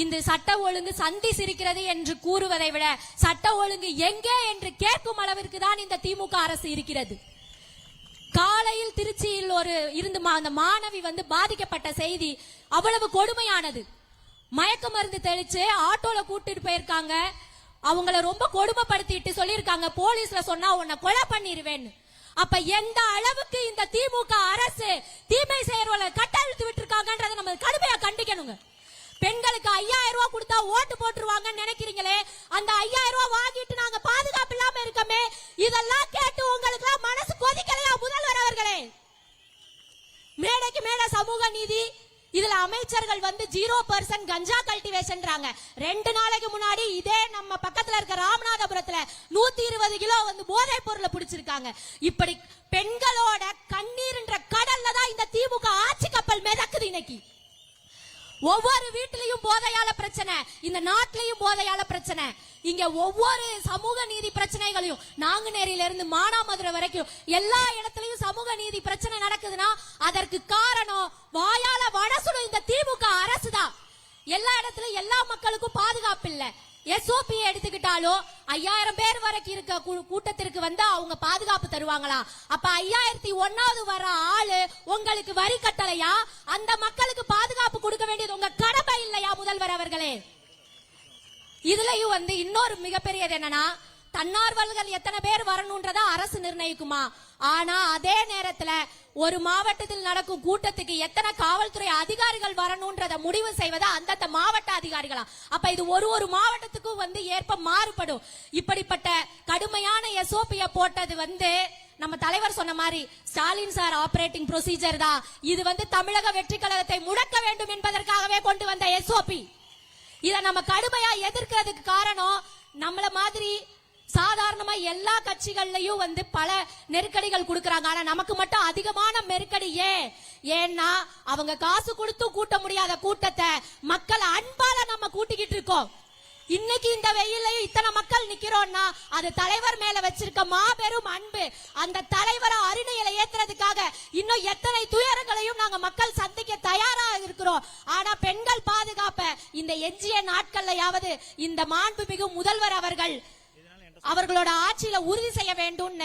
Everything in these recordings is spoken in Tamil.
இந்த சட்ட ஒழுங்கு சந்தி சிரிக்கிறது என்று கூறுவதை விட சட்ட ஒழுங்கு எங்கே என்று கேட்கும் அளவிற்கு தான் இந்த திமுக அரசு இருக்கிறது. காலையில் திருச்சியில் அந்த மாணவி பாதிக்கப்பட்ட செய்தி அவ்வளவு கொடுமையானது. மயக்க மருந்து தெளிச்சு ஆட்டோல கூட்டிட்டு போயிருக்காங்க. அவங்கள ரொம்ப கொடுமைப்படுத்திட்டு சொல்லியிருக்காங்க, போலீஸ்ல சொன்னா உன்னை கொலை பண்ணிடுவேன்னு. அப்ப எந்த அளவுக்கு இந்த திமுக அரசு தீமை செயல்களை கட்டழுத்து விட்டு இருக்காங்கன்றதை நம்ம கடுமையா கண்டிக்கணுங்க. பெண்களுக்கு 5000 ரூபாய் கொடுத்தா ஓட்டு போட்டுருவாங்கன்னு நினைக்கிறீங்களே, அந்த 5000 ரூபாய் வாங்கிட்டு நாங்க பாதுகாப்பு இல்லாம இருக்கமே, இதெல்லாம் கேட்டு உங்களுக்கு எல்லாம் மனசு கொதிக்கலையா முதல்வர் அவர்களே? மேடைக்கு மேல சமூக நீதி, இதுல அமைச்சர்கள் 0% கஞ்சா கல்டிவேஷன்றாங்க. 2 நாளைக்கு முன்னாடி இதே நம்ம பக்கத்துல இருக்க ராமநாதபுரத்துல 120 கிலோ போதைப் பொருளை பிடிச்சிருக்காங்க. இப்படி பெண்களோட கண்ணீர்ன்ற கடல்ல தான் இந்த திமுக ஆட்சி கப்பல் மிதக்குது. இன்னைக்கு ஒவ்வொரு வீட்டிலையும் போதையால பிரச்சனை, இந்த நாட்டிலையும் போதையால பிரச்சனை. இங்க ஒவ்வொரு சமூக நீதி பிரச்சனைகளையும் நாங்குநேரியில இருந்து மானாமதுரை வரைக்கும் எல்லா இடத்துலயும் சமூக நீதி பிரச்சனை நடக்குதுன்னா அதற்கு காரணம் வாயால வடசுடும் இந்த திமுக அரசு தான். எல்லா இடத்துலயும் எல்லா மக்களுக்கும் பாதுகாப்பு இல்ல. SOP எடுத்துக்கிட்டாலும் 5000 பேர் வரைக்கும் இருக்க கூட்டத்திற்கு அவங்க பாதுகாப்பு தருவாங்களா? அப்ப 5001வது வர ஆளு உங்களுக்கு வரி கட்டளையா? அந்த மக்களுக்கு பாதுகாப்பு கொடுக்க வேண்டியது உங்க கடமை இல்லையா முதல்வர் அவர்களே? இதுலயும் இன்னொரு மிகப்பெரியது என்னன்னா, தன்னார்வலர்கள் எத்தனை பேர் வரணும்ன்றதா அரசு நிர்ணயிக்குமா? ஆனா அதே நேரத்துல ஒரு மாவட்டத்தில் நடக்கும் கூட்டத்துக்கு எத்தனை காவல்துறை அதிகாரிகள் வரணும்ன்றத முடிவு செய்வதா அந்தந்த மாவட்ட அதிகாரிகளா? அப்ப இது ஒரு மாவட்டத்துக்கும் ஏற்ப மாறுபடும். இப்படிப்பட்ட கடுமையான SOP போட்டது நம்ம தலைவர் சொன்ன மாதிரி ஸ்டாலின் சார் ஆபரேட்டிங் ப்ரொசீஜர் தான். இது தமிழக வெற்றி கழகத்தை முடக்க வேண்டும் என்பதற்காகவே கொண்டு வந்த SOP. இத நம்ம கடுமையா எதிர்க்கிறதுக்கு காரணம், நம்மள மாதிரி சாதாரணமா எல்லா கட்சிகள்லயும் பல நெருக்கடிகள் கொடுக்கறாங்க. ஆனா நமக்கு மட்டும் அதிகமான நெருக்கடி ஏன்னா அவங்க காசு கொடுத்து கூட்ட முடியாத கூட்டத்தை மக்கள் அன்பால நம்ம கூட்டிக்கிட்டு இருக்கோம். இன்னைக்கு இந்த வெயிலையும் இத்தனை மக்கள் நிக்கிறோம்னா அது தலைவர் மேல வச்சிருக்க மாபெரும் அன்பு. அந்த தலைவரை அருணையில ஏத்துறதுக்காக இன்னும் எத்தனை துயரங்களையும் நாங்க மக்கள் சந்திக்க தயாரா இருக்கிறோம். ஆனா பெண்கள் பாதுகாப்ப இந்த எஞ்சிய நாட்கள்லயாவது இந்த மாண்புமிகு முதல்வர் அவர்களோட ஆட்சியில உறுதி செய்ய வேண்டும்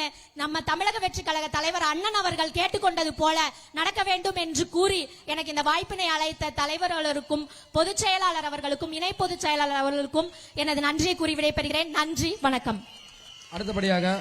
நம்ம தமிழக வெற்றி கழக தலைவர் அண்ணன் அவர்கள் கேட்டுக்கொண்டது போல நடக்க வேண்டும் என்று கூறி எனக்கு இந்த வாய்ப்பினை அழைத்த தலைவர்களுக்கும் பொதுச் செயலாளர் அவர்களுக்கும் இணை பொதுச் செயலாளர் அவர்களுக்கும் எனது நன்றியை கூறி விடைபெறுகிறேன். நன்றி, வணக்கம். அடுத்தபடியாக